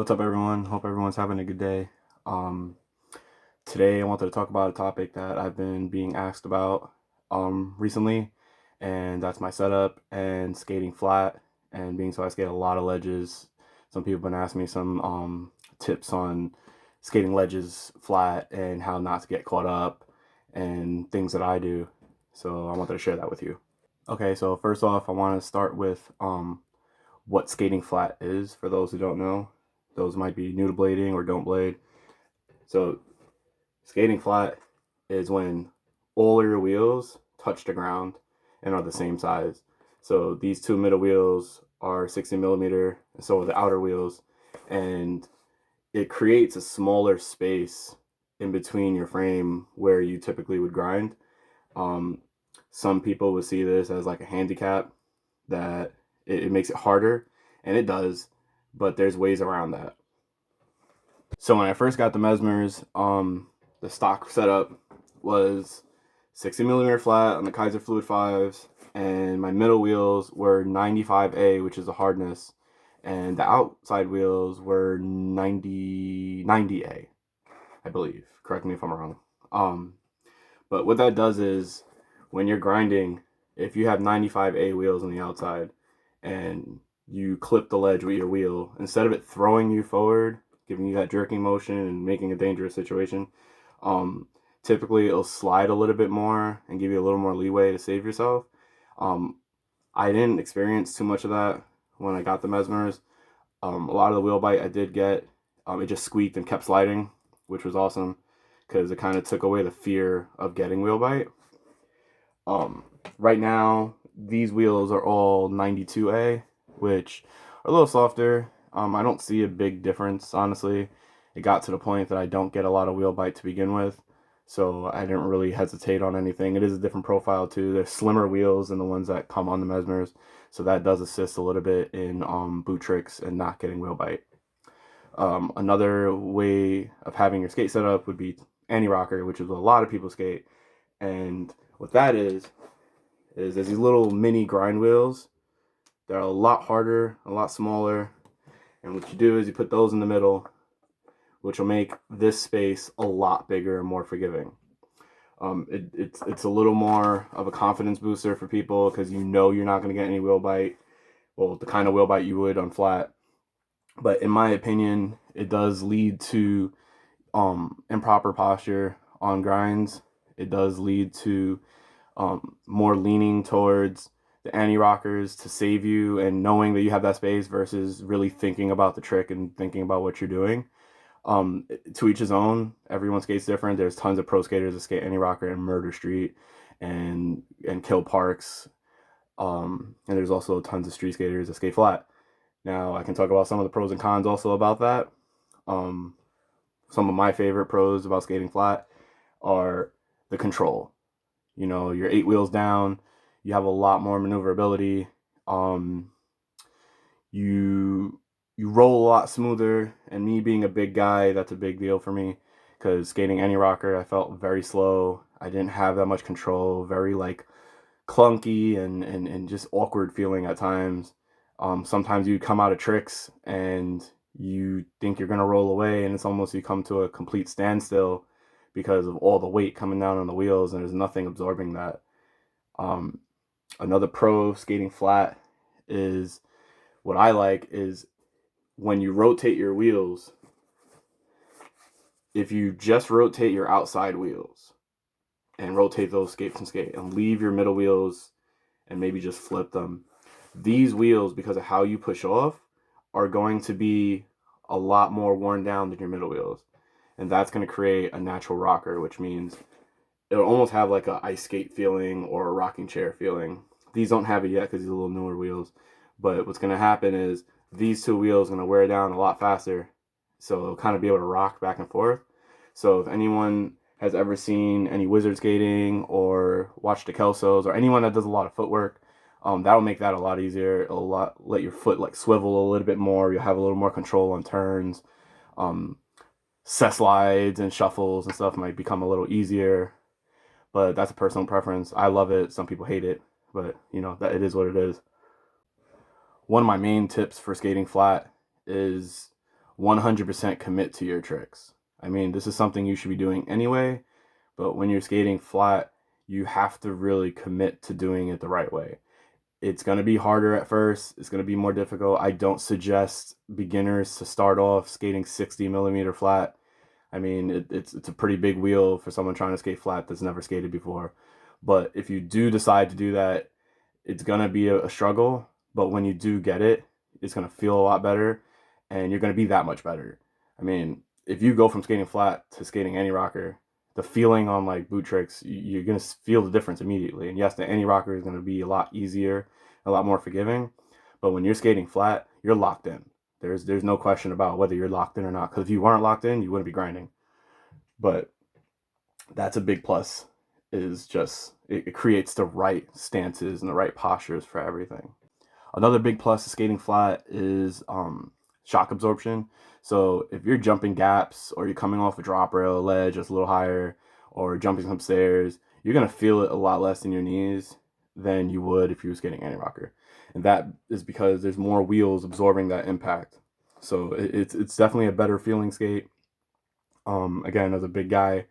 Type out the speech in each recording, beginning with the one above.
What's up, everyone? Hope everyone's having a good day. Um, Today, I wanted to talk about a topic that I've been being asked about recently, and that's my setup and skating flat. And being so I skate a lot of ledges, some people have been asking me some tips on skating ledges flat and how not to get caught up and things that I do. So I wanted to share that with you. Okay, so first off, I want to start with what skating flat is for those who don't know. Those might be new to blading or don't blade. So, skating flat is when all your wheels touch the ground and are the same size. So, these two middle wheels are 60 millimeter, and so are the outer wheels, and it creates a smaller space in between your frame where you typically would grind. Um, some people would see this as like a handicap that it makes it harder, and it does, but there's ways around that. So when I first got the Mesmers, the stock setup was 60 millimeter flat on the Kaiser Fluid 5s, and my middle wheels were 95A, which is a hardness, and the outside wheels were 90A, I believe. Correct me if I'm wrong. Um, but what that does is when you're grinding, if you have 95A wheels on the outside and you clip the ledge with your wheel, instead of it throwing you forward, giving you that jerking motion and making a dangerous situation, um, typically it'll slide a little bit more and give you a little more leeway to save yourself. Um, I didn't experience too much of that when I got the Mesmers. A lot of the wheel bite I did get, it just squeaked and kept sliding, which was awesome because it kind of took away the fear of getting wheel bite. Um, right now, these wheels are all 92A, which are a little softer. I don't see a big difference, honestly. It got to the point that I don't get a lot of wheel bite to begin with, so I didn't really hesitate on anything. It is a different profile too. There's slimmer wheels than the ones that come on the Mesmers, so that does assist a little bit in boot tricks and not getting wheel bite. Another way of having your skate set up would be anti-rocker, which is what a lot of people skate. And what that is there's these little mini grind wheels. They're a lot harder, a lot smaller. And what you do is you put those in the middle, which will make this space a lot bigger and more forgiving. It's a little more of a confidence booster for people because you know you're not going to get any wheel bite. Well, the kind of wheel bite you would on flat. But in my opinion, it does lead to improper posture on grinds. It does lead to more leaning towards the anti-rockers to save you and knowing that you have that space versus really thinking about the trick and thinking about what you're doing. To each his own. Everyone skates different. There's tons of pro skaters that skate anti-rocker and Murder Street and Kill Parks. And there's also tons of street skaters that skate flat. Now I can talk about some of the pros and cons also about that. Um, some of my favorite pros about skating flat are the control. You know, you're 8 wheels down. You have a lot more maneuverability. Um, you roll a lot smoother. And me being a big guy, that's a big deal for me because skating any rocker, I felt very slow. I didn't have that much control. Very like clunky and just awkward feeling at times. Sometimes you come out of tricks and you think you're gonna roll away, and it's almost you come to a complete standstill because of all the weight coming down on the wheels, and there's nothing absorbing that. Um, Another pro skating flat is what I like is when you rotate your wheels. If you just rotate your outside wheels and rotate those skate from skate and leave your middle wheels and maybe just flip them, these wheels, because of how you push off, are going to be a lot more worn down than your middle wheels. And that's going to create a natural rocker, which means it'll almost have like a ice skate feeling or a rocking chair feeling. These don't have it yet because these are a little newer wheels. But what's going to happen is these two wheels are going to wear down a lot faster. So it'll kind of be able to rock back and forth. So if anyone has ever seen any wizard skating or watched the Kelsos or anyone that does a lot of footwork, that'll make that a lot easier. It'll let your foot like swivel a little bit more. You'll have a little more control on turns. Um, Set slides and shuffles and stuff might become a little easier, but that's a personal preference. I love it. Some people hate it, but you know that it is what it is. One of my main tips for skating flat is 100% commit to your tricks. I mean, this is something you should be doing anyway, but when you're skating flat, you have to really commit to doing it the right way. It's going to be harder at first. It's going to be more difficult. I don't suggest beginners to start off skating 60 millimeter flat. I mean, it's a pretty big wheel for someone trying to skate flat that's never skated before. But if you do decide to do that, it's going to be a struggle. But when you do get it, it's going to feel a lot better and you're going to be that much better. I mean, if you go from skating flat to skating any rocker, the feeling on like boot tricks, you're going to feel the difference immediately. And yes, the any rocker is going to be a lot easier, a lot more forgiving. But when you're skating flat, you're locked in. There's no question about whether you're locked in or not. Because if you weren't locked in, you wouldn't be grinding. But that's a big plus. Is just it creates the right stances and the right postures for everything. Another big plus of skating flat is shock absorption. So if you're jumping gaps or you're coming off a drop rail ledge that's a little higher or jumping some stairs, you're going to feel it a lot less in your knees than you would if you were skating anti-rocker. And that is because there's more wheels absorbing that impact. So it's definitely a better feeling skate. Again, as a big guy,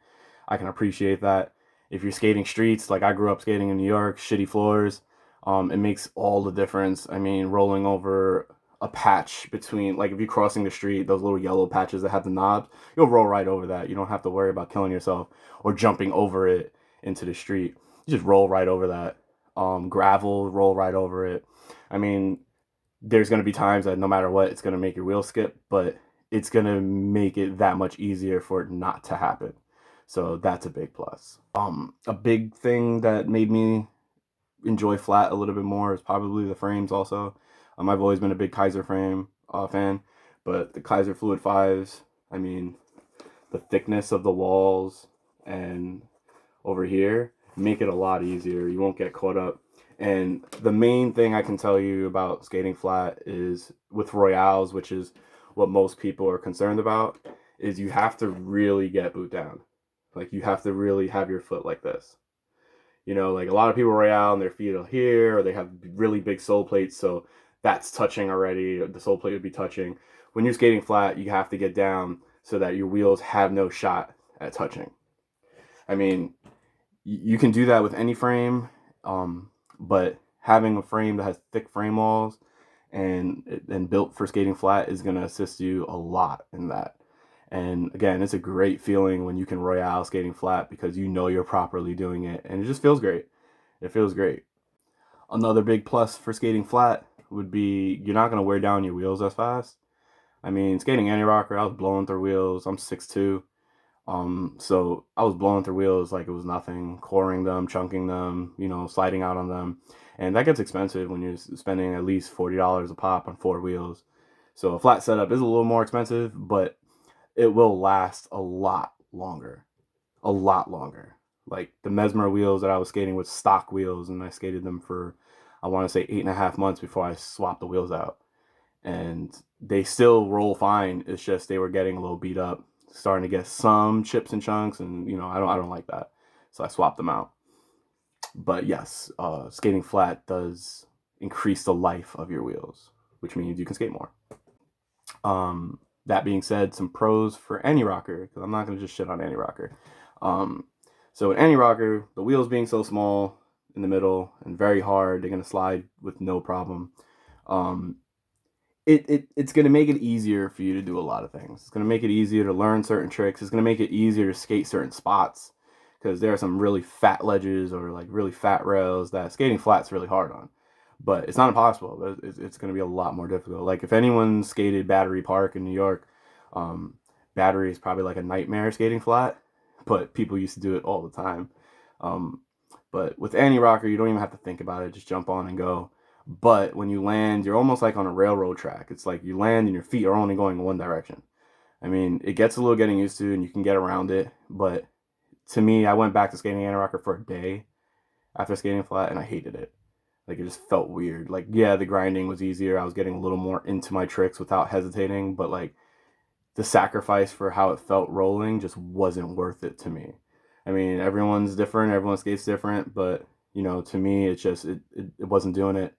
I can appreciate that. If you're skating streets, like I grew up skating in New York, shitty floors, it makes all the difference. I mean, rolling over a patch between, like if you're crossing the street, those little yellow patches that have the knobs, you'll roll right over that. You don't have to worry about killing yourself or jumping over it into the street. You just roll right over that. Gravel, roll right over it. I mean, there's going to be times that no matter what, it's going to make your wheel skip, but it's going to make it that much easier for it not to happen. So that's a big plus. A big thing that made me enjoy flat a little bit more is probably the frames also. I've always been a big Kaiser frame fan, but the Kaiser Fluid 5s, I mean, the thickness of the walls and over here make it a lot easier. You won't get caught up. And the main thing I can tell you about skating flat is with Royales, which is what most people are concerned about, is you have to really get boot down. Like you have to really have your foot like this. You know, like a lot of people Royale and their feet are here, or they have really big sole plates, so that's touching already. The sole plate would be touching. When you're skating flat, you have to get down so that your wheels have no shot at touching. I mean, you can do that with any frame, but having a frame that has thick frame walls and built for skating flat is going to assist you a lot in that. And again, it's a great feeling when you can Royale skating flat because you know you're properly doing it, and it just feels great. It feels great. Another big plus for skating flat would be you're not going to wear down your wheels as fast. I mean, skating anti-rocker, I was blowing through wheels. I'm 6'2". So I was blowing through wheels like it was nothing, coring them, chunking them, you know, sliding out on them. And that gets expensive when you're spending at least $40 a pop on 4 wheels. So a flat setup is a little more expensive, but it will last a lot longer. A lot longer. Like the Mesmer wheels that I was skating with stock wheels, and I skated them for, I want to say 8.5 months before I swapped the wheels out. And they still roll fine. It's just they were getting a little beat up, starting to get some chips and chunks, and you know, I don't like that. So I swapped them out. But yes, skating flat does increase the life of your wheels, which means you can skate more. That being said, some pros for any rocker, because I'm not going to just shit on any rocker. So in any rocker, the wheels being so small in the middle and very hard, they're going to slide with no problem. It's going to make it easier for you to do a lot of things. It's going to make it easier to learn certain tricks. It's going to make it easier to skate certain spots because there are some really fat ledges or like really fat rails that skating flat's really hard on. But it's not impossible. But it's going to be a lot more difficult. Like if anyone skated Battery Park in New York, Battery is probably like a nightmare skating flat, but people used to do it all the time. But with any rocker, you don't even have to think about it. Just jump on and go. But when you land, you're almost like on a railroad track. It's like you land and your feet are only going in one direction. I mean, it gets a little getting used to and you can get around it. But to me, I went back to skating anti-rocker for a day after skating flat and I hated it. Like it just felt weird. Like, yeah, the grinding was easier. I was getting a little more into my tricks without hesitating. But like the sacrifice for how it felt rolling just wasn't worth it to me. I mean, everyone's different. Everyone skates different. But, you know, to me, it wasn't doing it.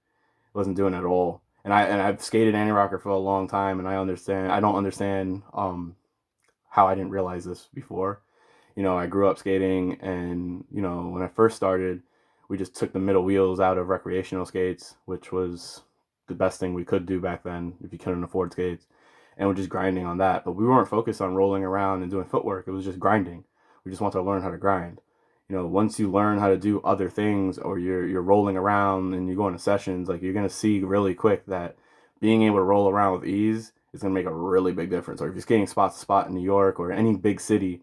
It wasn't doing it at all. And I've skated anti rocker for a long time, and I don't understand how I didn't realize this before. I grew up skating, and when I first started, we just took the middle wheels out of recreational skates, which was the best thing we could do back then if you couldn't afford skates, and we're just grinding on that. But we weren't focused on rolling around and doing footwork. It was just grinding. We just wanted to learn how to grind. Once you learn how to do other things, or you're rolling around and you go into sessions, like, you're gonna see really quick that being able to roll around with ease is gonna make a really big difference. Or if you're skating spot to spot in New York or any big city,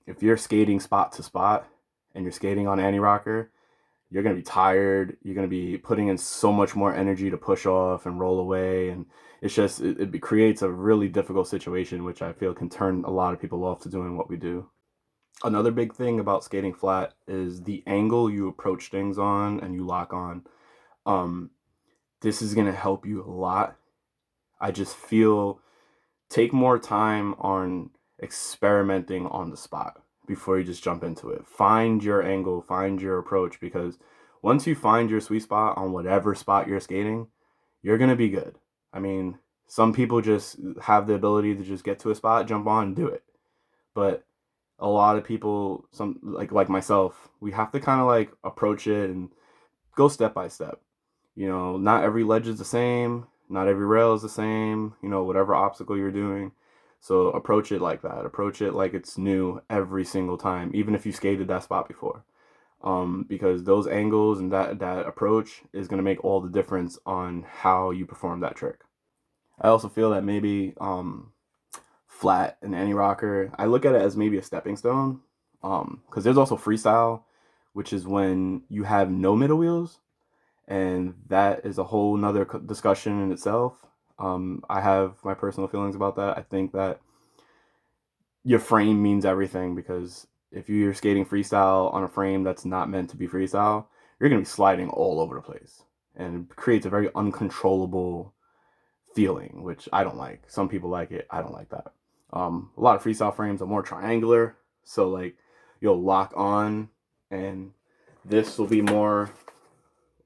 if you're skating spot to spot and you're skating on anti rocker, you're gonna be tired. You're gonna be putting in so much more energy to push off and roll away, and it creates a really difficult situation, which I feel can turn a lot of people off to doing what we do. Another big thing about skating flat is the angle you approach things on and you lock on. Um, this is gonna help you a lot. I just feel take more time on experimenting on the spot before you just jump into it. Find your angle, find your approach, because once you find your sweet spot on whatever spot you're skating, you're going to be good. I mean, some people just have the ability to just get to a spot, jump on, and do it. But a lot of people, some like myself, we have to kind of like approach it and go step by step. Not every ledge is the same, not every rail is the same, whatever obstacle you're doing. So approach it like that. Approach it like it's new every single time, even if you skated that spot before. Because those angles and that approach is going to make all the difference on how you perform that trick. I also feel that maybe flat and anti rocker, I look at it as maybe a stepping stone. Because there's also freestyle, which is when you have no middle wheels, and that is a whole nother discussion in itself. I have my personal feelings about that. I think that your frame means everything, because if you're skating freestyle on a frame that's not meant to be freestyle, you're going to be sliding all over the place, and it creates a very uncontrollable feeling, which I don't like. Some people like it. I don't like that. A lot of freestyle frames are more triangular, so like you'll lock on, and this will be more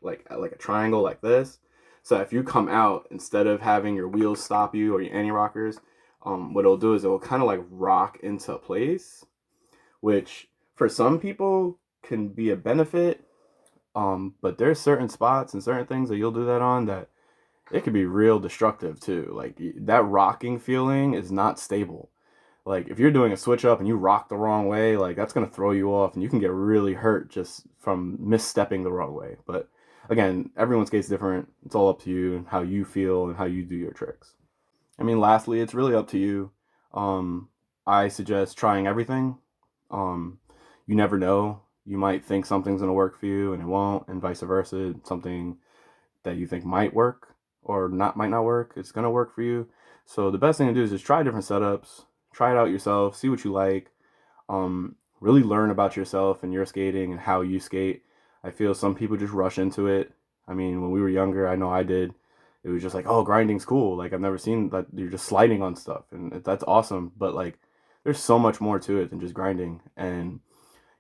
like a triangle like this. So if you come out, instead of having your wheels stop you or your anti rockers, what it'll do is it'll kind of like rock into place, which for some people can be a benefit. But there's certain spots and certain things that you'll do that on that it could be real destructive too. Like, that rocking feeling is not stable. Like, if you're doing a switch up and you rock the wrong way, like, that's gonna throw you off, and you can get really hurt just from misstepping the wrong way. But again, everyone skates different. It's all up to you and how you feel and how you do your tricks. I mean, lastly, it's really up to you. Um, I suggest trying everything. Um, you never know. You might think something's gonna work for you and it won't, and vice versa. Something that you think might work or not might not work, it's gonna work for you. So the best thing to do is just try different setups, try it out yourself, see what you like. Really learn about yourself and your skating and how you skate. I feel some people just rush into it. I mean, when we were younger, I know I did. It was just like, oh, grinding's cool. Like, I've never seen that you're just sliding on stuff, and that's awesome. But like, there's so much more to it than just grinding. And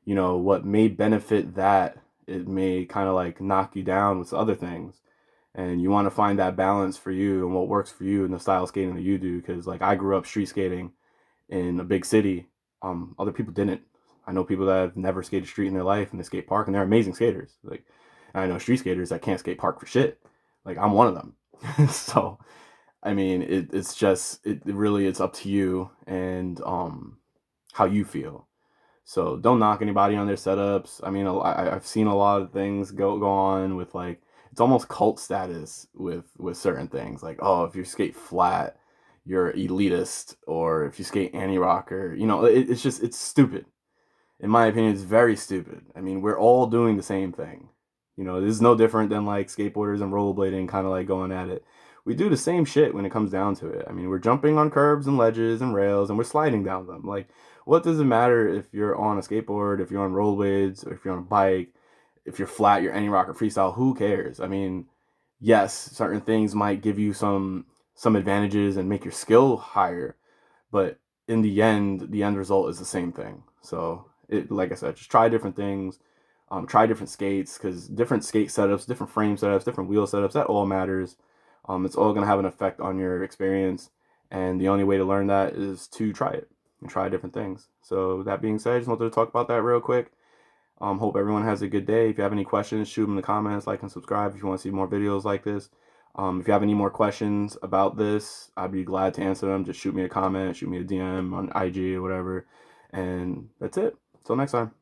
what may benefit that, it may kind of like knock you down with other things, and you want to find that balance for you and what works for you and the style of skating that you do. Because like, I grew up street skating in a big city. Other people didn't. I know people that have never skated street in their life, and they skate park, and they're amazing skaters. Like, I know street skaters that can't skate park for shit. Like, I'm one of them. So I mean, it's just it's up to you and how you feel. So don't knock anybody on their setups. I mean, I've seen a lot of things go on with, like, it's almost cult status with certain things. Like, oh, if you skate flat, you're elitist, or if you skate anti rocker, it's stupid. In my opinion, it's very stupid. I mean, we're all doing the same thing. This is no different than like skateboarders and rollerblading kind of like going at it. We do the same shit when it comes down to it. I mean, we're jumping on curbs and ledges and rails, and we're sliding down them. Like, what does it matter if you're on a skateboard, if you're on rollerblades, or if you're on a bike, if you're flat, you're any rock or freestyle? Who cares? I mean, yes, certain things might give you some advantages and make your skill higher, but in the end result is the same thing. So like I said, just try different things, try different skates, because different skate setups, different frame setups, different wheel setups, that all matters. It's all going to have an effect on your experience. And the only way to learn that is to try it and try different things. So that being said, I just wanted to talk about that real quick. Hope everyone has a good day. If you have any questions, shoot them in the comments, like and subscribe if you want to see more videos like this. If you have any more questions about this, I'd be glad to answer them. Just shoot me a comment, shoot me a DM on IG or whatever. And that's it. Until next time.